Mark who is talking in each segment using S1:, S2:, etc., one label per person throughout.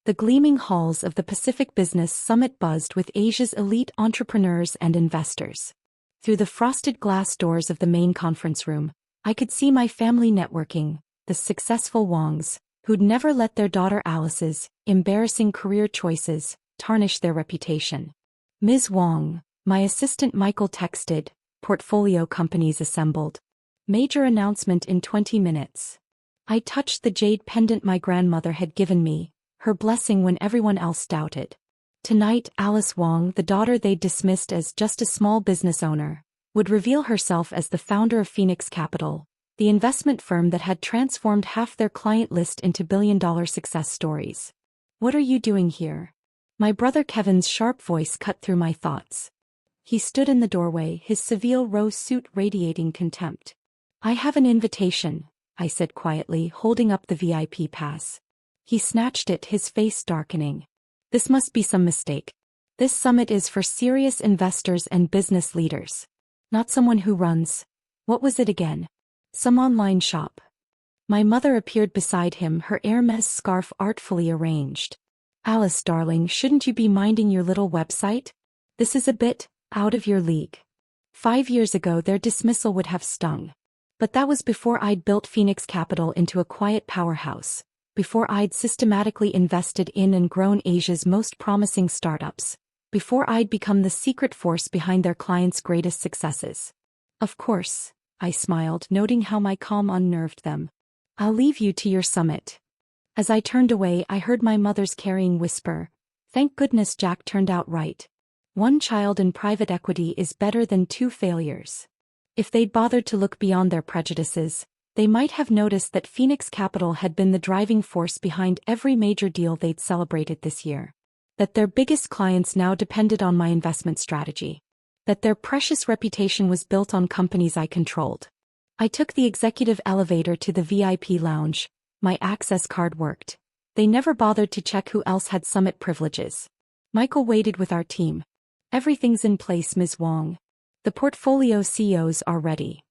S1: The gleaming halls of the Pacific Business Summit buzzed with Asia's elite entrepreneurs and investors. Through the frosted glass doors of the main conference room, I could see my family networking, the successful Wongs, who'd never let their daughter Alice's embarrassing career choices tarnish their reputation. "Ms. Wong," my assistant Michael texted, "portfolio companies assembled. Major announcement in 20 minutes. I touched the jade pendant my grandmother had given me, her blessing when everyone else doubted. Tonight, Alice Wong, the daughter they'd dismissed as just a small business owner, would reveal herself as the founder of Phoenix Capital, the investment firm that had transformed half their client list into billion-dollar success stories. What are you doing here?" My brother Kevin's sharp voice cut through my thoughts. He stood in the doorway, his Savile Row suit radiating contempt. "I have an invitation," I said quietly, holding up the VIP pass. He snatched it, his face darkening. "This must be some mistake. This summit is for serious investors and business leaders. Not someone who runs, what was it again? Some online shop." My mother appeared beside him, her Hermes scarf artfully arranged. "Alice, darling, shouldn't you be minding your little website? This is a bit out of your league." 5 years ago their dismissal would have stung. But that was before I'd built Phoenix Capital into a quiet powerhouse, before I'd systematically invested in and grown Asia's most promising startups, before I'd become the secret force behind their clients' greatest successes. "Of course," I smiled, noting how my calm unnerved them. "I'll leave you to your summit." As I turned away, I heard my mother's carrying whisper, "Thank goodness Jack turned out right. One child in private equity is better than 2 failures." If they'd bothered to look beyond their prejudices, they might have noticed that Phoenix Capital had been the driving force behind every major deal they'd celebrated this year. That their biggest clients now depended on my investment strategy. That their precious reputation was built on companies I controlled. I took the executive elevator to the VIP lounge. My access card worked. They never bothered to check who else had summit privileges. Michael waited with our team. "Everything's in place, Ms. Wong. The portfolio CEOs are ready."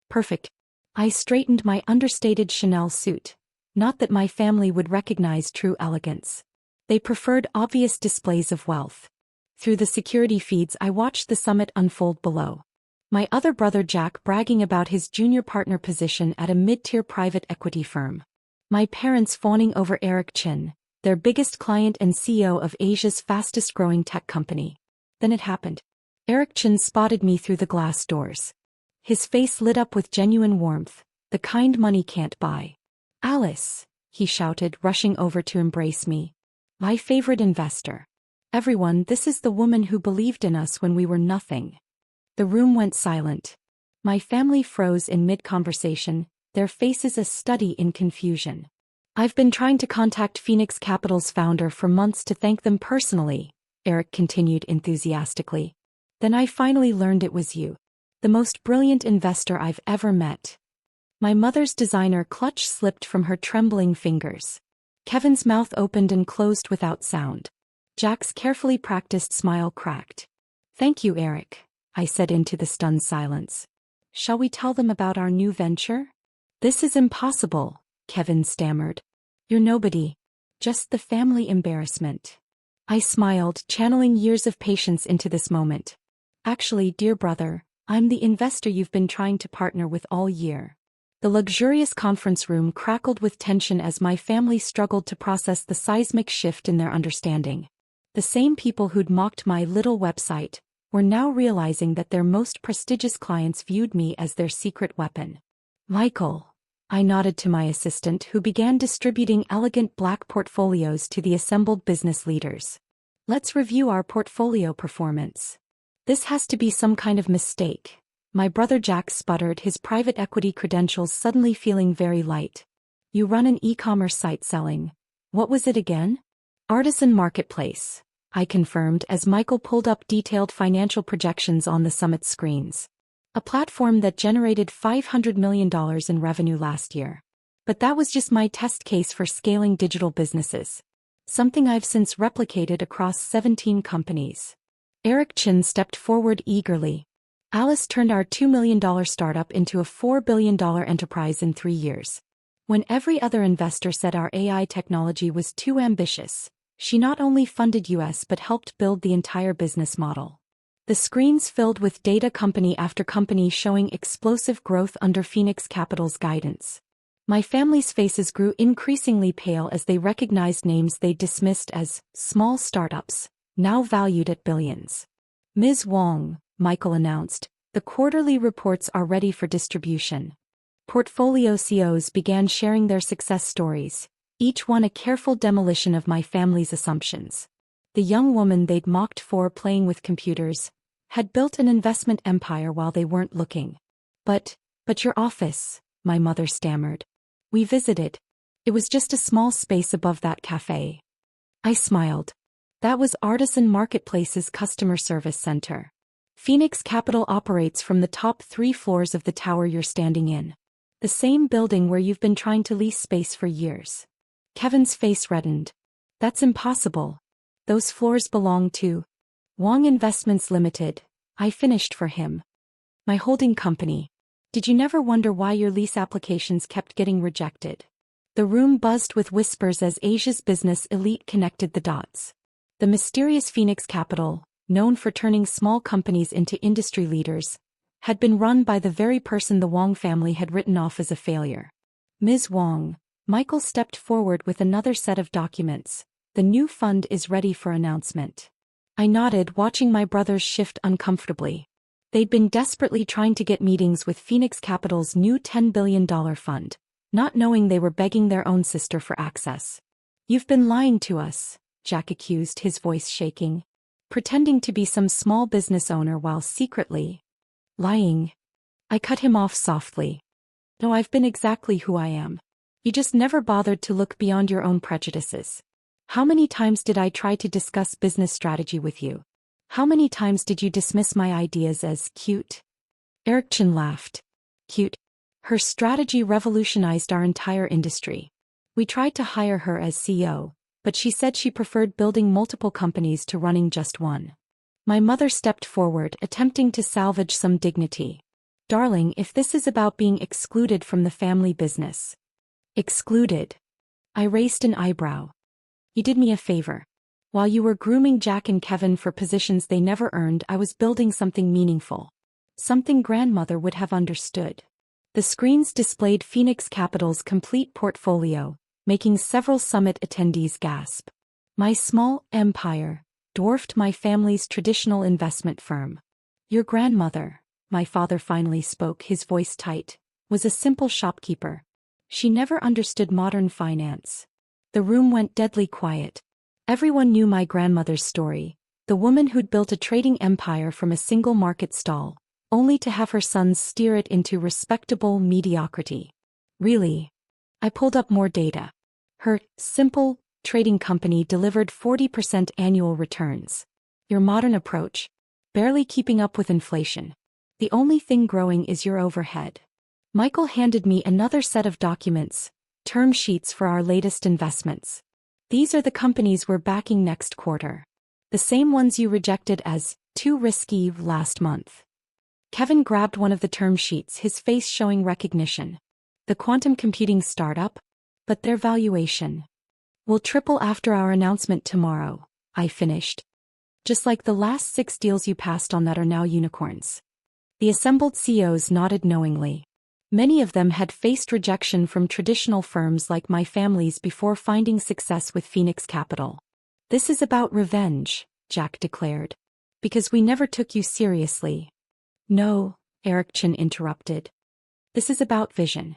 S1: "Perfect." I straightened my understated Chanel suit. Not that my family would recognize true elegance. They preferred obvious displays of wealth. Through the security feeds I watched the summit unfold below. My other brother Jack bragging about his junior partner position at a mid-tier private equity firm. My parents fawning over Eric Chin, their biggest client and CEO of Asia's fastest-growing tech company. Then it happened. Eric Chin spotted me through the glass doors. His face lit up with genuine warmth, the kind money can't buy. "Alice," he shouted, rushing over to embrace me. "My favorite investor. Everyone, this is the woman who believed in us when we were nothing." The room went silent. My family froze in mid-conversation, their faces a study in confusion. "I've been trying to contact Phoenix Capital's founder for months to thank them personally," Eric continued enthusiastically. "Then I finally learned it was you. The most brilliant investor I've ever met." My mother's designer clutch slipped from her trembling fingers. Kevin's mouth opened and closed without sound. Jack's carefully practiced smile cracked. "Thank you, Eric," I said into the stunned silence. "Shall we tell them about our new venture?" "This is impossible," Kevin stammered. "You're nobody. Just the family embarrassment." I smiled, channeling years of patience into this moment. "Actually, dear brother, I'm the investor you've been trying to partner with all year." The luxurious conference room crackled with tension as my family struggled to process the seismic shift in their understanding. The same people who'd mocked my little website were now realizing that their most prestigious clients viewed me as their secret weapon. "Michael," I nodded to my assistant, who began distributing elegant black portfolios to the assembled business leaders. "Let's review our portfolio performance." "This has to be some kind of mistake," my brother Jack sputtered, his private equity credentials suddenly feeling very light. "You run an e-commerce site selling, what was it again?" "Artisan Marketplace," I confirmed as Michael pulled up detailed financial projections on the summit screens. "A platform that generated $500 million in revenue last year. But that was just my test case for scaling digital businesses. Something I've since replicated across 17 companies." Eric Chin stepped forward eagerly. "Alice turned our $2 million startup into a $4 billion enterprise in 3 years. When every other investor said our AI technology was too ambitious, She not only funded US but helped build the entire business model. The screens filled with data company after company showing explosive growth under Phoenix Capital's guidance. My family's faces grew increasingly pale as they recognized names they dismissed as small startups, now valued at billions. Ms. Wong, Michael announced, the quarterly reports are ready for distribution. Portfolio CEOs began sharing their success stories, each one a careful demolition of my family's assumptions. The young woman they'd mocked for playing with computers had built an investment empire while they weren't looking. But your office, my mother stammered. We visited. It was just a small space above that cafe. I smiled. That was Artisan Marketplace's customer service center. Phoenix Capital operates from the top 3 floors of the tower you're standing in. The same building where you've been trying to lease space for years. Kevin's face reddened. That's impossible. Those floors belong to Wong Investments Limited. I finished for him. My holding company. Did you never wonder why your lease applications kept getting rejected? The room buzzed with whispers as Asia's business elite connected the dots. The mysterious Phoenix Capital, known for turning small companies into industry leaders, had been run by the very person the Wong family had written off as a failure. Ms. Wong, Michael stepped forward with another set of documents. The new fund is ready for announcement. I nodded, watching my brothers shift uncomfortably. They'd been desperately trying to get meetings with Phoenix Capital's new $10 billion fund, not knowing they were begging their own sister for access. You've been lying to us, Jack accused, his voice shaking. Pretending to be some small business owner while secretly lying. I cut him off softly. No, I've been exactly who I am. You just never bothered to look beyond your own prejudices. How many times did I try to discuss business strategy with you? How many times did you dismiss my ideas as cute? Eric Chin laughed. Cute. Her strategy revolutionized our entire industry. We tried to hire her as CEO, but she said she preferred building multiple companies to running just one. My mother stepped forward, attempting to salvage some dignity. Darling, if this is about being excluded from the family business. Excluded? I raised an eyebrow. You did me a favor. While you were grooming Jack and Kevin for positions they never earned, I was building something meaningful. Something grandmother would have understood. The screens displayed Phoenix Capital's complete portfolio, making several summit attendees gasp. My small empire dwarfed my family's traditional investment firm. Your grandmother, my father finally spoke, his voice tight, was a simple shopkeeper. She never understood modern finance. The room went deadly quiet. Everyone knew my grandmother's story, the woman who'd built a trading empire from a single market stall, only to have her sons steer it into respectable mediocrity. Really? I pulled up more data. Her simple trading company delivered 40% annual returns. Your modern approach, barely keeping up with inflation. The only thing growing is your overhead. Michael handed me another set of documents, term sheets for our latest investments. These are the companies we're backing next quarter. The same ones you rejected as too risky last month. Kevin grabbed one of the term sheets, his face showing recognition. The quantum computing startup? But their valuation will triple after our announcement tomorrow, I finished. Just like the last 6 deals you passed on that are now unicorns. The assembled CEOs nodded knowingly. Many of them had faced rejection from traditional firms like my family's before finding success with Phoenix Capital. This is about revenge, Jack declared. Because we never took you seriously. No, Eric Chin interrupted. This is about vision.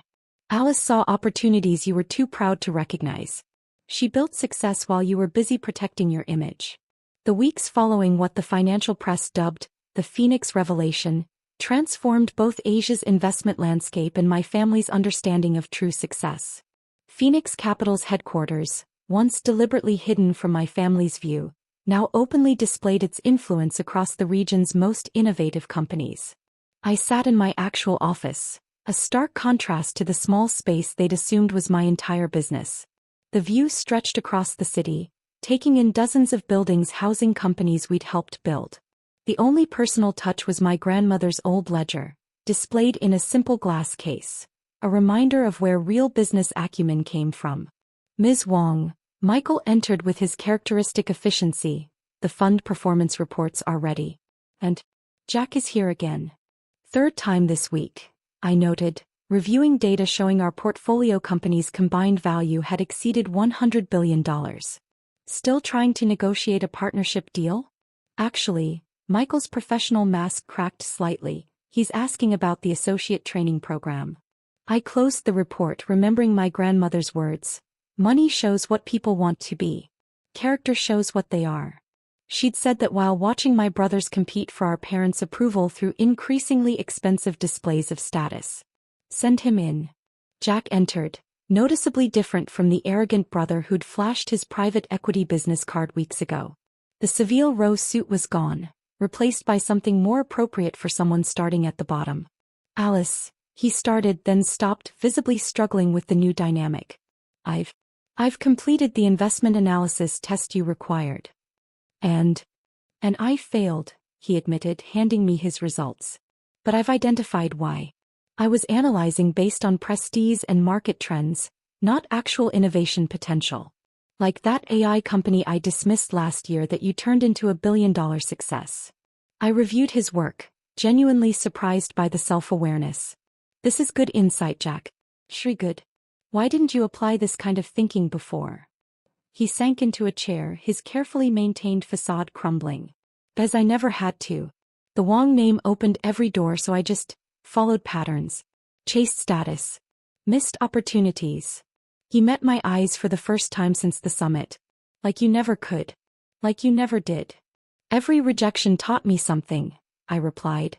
S1: Alice saw opportunities you were too proud to recognize. She built success while you were busy protecting your image. The weeks following what the financial press dubbed the Phoenix Revelation transformed both Asia's investment landscape and my family's understanding of true success. Phoenix Capital's headquarters, once deliberately hidden from my family's view, now openly displayed its influence across the region's most innovative companies. I sat in my actual office, a stark contrast to the small space they'd assumed was my entire business. The view stretched across the city, taking in dozens of buildings housing companies we'd helped build. The only personal touch was my grandmother's old ledger, displayed in a simple glass case, a reminder of where real business acumen came from. Ms. Wong, Michael entered with his characteristic efficiency. The fund performance reports are ready. And Jack is here again. Third time this week, I noted, reviewing data showing our portfolio company's combined value had exceeded $100 billion. Still trying to negotiate a partnership deal? Actually, Michael's professional mask cracked slightly. He's asking about the associate training program. I closed the report remembering my grandmother's words. Money shows what people want to be. Character shows what they are. She'd said that while watching my brothers compete for our parents' approval through increasingly expensive displays of status. Send him in. Jack entered, noticeably different from the arrogant brother who'd flashed his private equity business card weeks ago. The Savile Row suit was gone, replaced by something more appropriate for someone starting at the bottom. Alice, he started then stopped, visibly struggling with the new dynamic. I've completed the investment analysis test you required. And I failed, he admitted, handing me his results. But I've identified why. I was analyzing based on prestige and market trends, not actual innovation potential. Like that AI company I dismissed last year that you turned into a billion-dollar success. I reviewed his work, genuinely surprised by the self-awareness. This is good insight, Jack. Shri good. Why didn't you apply this kind of thinking before? He sank into a chair, his carefully maintained facade crumbling. Because I never had to. The Wong name opened every door, so I just followed patterns. Chased status. Missed opportunities. He met my eyes for the first time since the summit. Like you never could. Like you never did. Every rejection taught me something, I replied.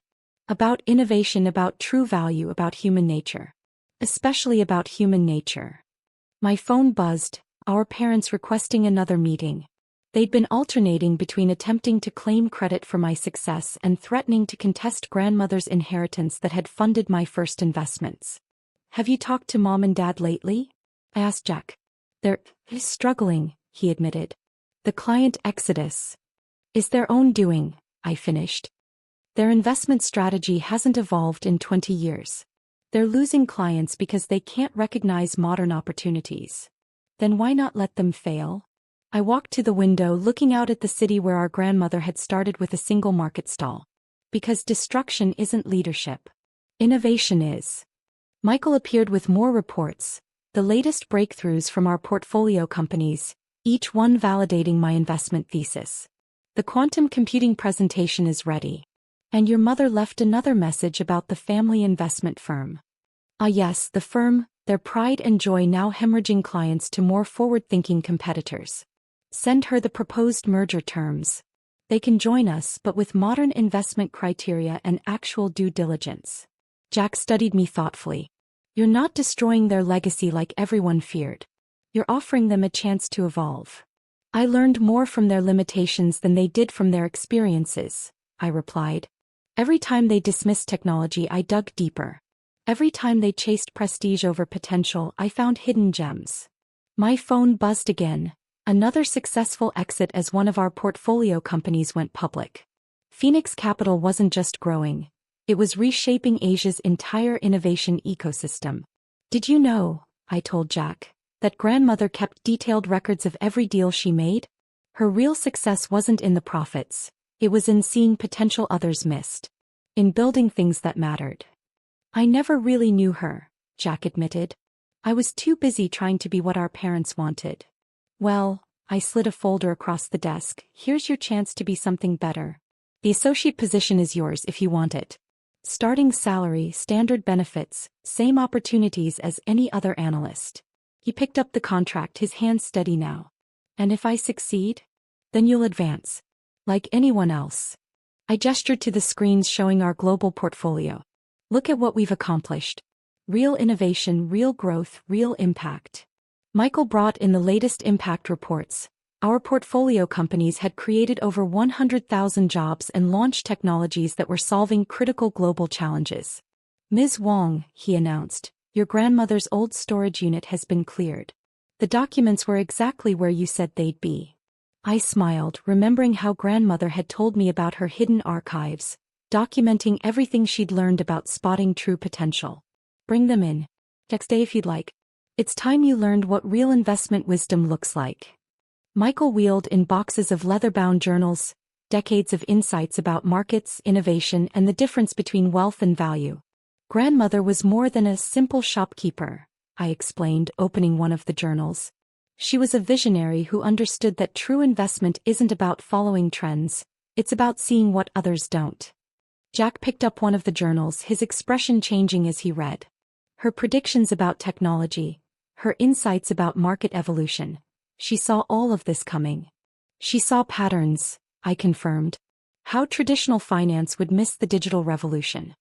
S1: About innovation, about true value, about human nature. Especially about human nature. My phone buzzed, our parents requesting another meeting. They'd been alternating between attempting to claim credit for my success and threatening to contest grandmother's inheritance that had funded my first investments. Have you talked to Mom and Dad lately? I asked Jack. They're struggling, he admitted. The client exodus is their own doing, I finished. Their investment strategy hasn't evolved in 20 years. They're losing clients because they can't recognize modern opportunities. Then why not let them fail? I walked to the window looking out at the city where our grandmother had started with a single market stall. Because destruction isn't leadership. Innovation is. Michael appeared with more reports, the latest breakthroughs from our portfolio companies, each one validating my investment thesis. The quantum computing presentation is ready. And your mother left another message about the family investment firm. Ah yes, the firm, their pride and joy now hemorrhaging clients to more forward-thinking competitors. Send her the proposed merger terms. They can join us but with modern investment criteria and actual due diligence. Jack studied me thoughtfully. You're not destroying their legacy like everyone feared. You're offering them a chance to evolve. I learned more from their limitations than they did from their experiences, I replied. Every time they dismissed technology, I dug deeper. Every time they chased prestige over potential, I found hidden gems. My phone buzzed again. Another successful exit as one of our portfolio companies went public. Phoenix Capital wasn't just growing. It was reshaping Asia's entire innovation ecosystem. Did you know, I told Jack, that grandmother kept detailed records of every deal she made? Her real success wasn't in the profits. It was in seeing potential others missed. In building things that mattered. I never really knew her, Jack admitted. I was too busy trying to be what our parents wanted. Well, I slid a folder across the desk. Here's your chance to be something better. The associate position is yours if you want it. Starting salary, standard benefits, same opportunities as any other analyst. He picked up the contract, his hands steady now. And if I succeed? Then you'll advance. Like anyone else. I gestured to the screens showing our global portfolio. Look at what we've accomplished. Real innovation, real growth, real impact. Michael brought in the latest impact reports. Our portfolio companies had created over 100,000 jobs and launched technologies that were solving critical global challenges. Ms. Wong, he announced, your grandmother's old storage unit has been cleared. The documents were exactly where you said they'd be. I smiled, remembering how grandmother had told me about her hidden archives, documenting everything she'd learned about spotting true potential. Bring them in. Next day if you'd like. It's time you learned what real investment wisdom looks like. Michael wheeled in boxes of leather-bound journals, decades of insights about markets, innovation, and the difference between wealth and value. Grandmother was more than a simple shopkeeper, I explained, opening one of the journals. She was a visionary who understood that true investment isn't about following trends, it's about seeing what others don't. Jack picked up one of the journals, his expression changing as he read. Her predictions about technology, her insights about market evolution. She saw all of this coming. She saw patterns, I confirmed. How traditional finance would miss the digital revolution.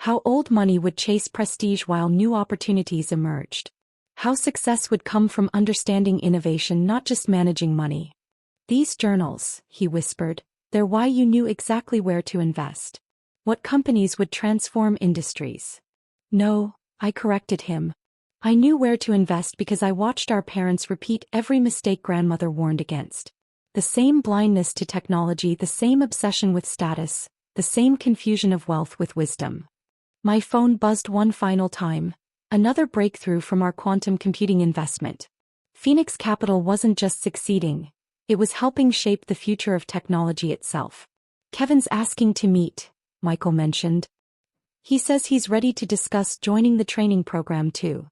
S1: How old money would chase prestige while new opportunities emerged. How success would come from understanding innovation, not just managing money. These journals, he whispered, they're why you knew exactly where to invest. What companies would transform industries. No, I corrected him. I knew where to invest because I watched our parents repeat every mistake grandmother warned against. The same blindness to technology, the same obsession with status, the same confusion of wealth with wisdom. My phone buzzed one final time. Another breakthrough from our quantum computing investment. Phoenix Capital wasn't just succeeding, it was helping shape the future of technology itself. Kevin's asking to meet, Michael mentioned. He says he's ready to discuss joining the training program too.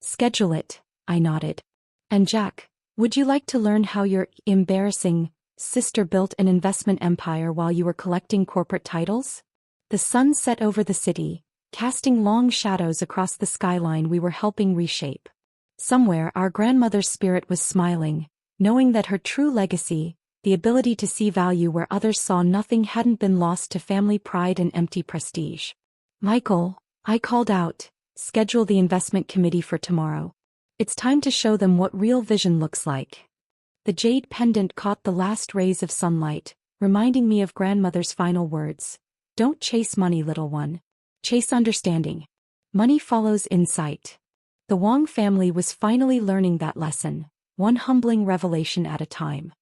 S1: Schedule it, I nodded. And Jack, would you like to learn how your embarrassing sister built an investment empire while you were collecting corporate titles? The sun set over the city, casting long shadows across the skyline we were helping reshape. Somewhere our grandmother's spirit was smiling, knowing that her true legacy, the ability to see value where others saw nothing, hadn't been lost to family pride and empty prestige. Michael, I called out, schedule the investment committee for tomorrow. It's time to show them what real vision looks like. The jade pendant caught the last rays of sunlight, reminding me of grandmother's final words. Don't chase money, little one. Chase understanding. Money follows insight. The Wong family was finally learning that lesson, one humbling revelation at a time.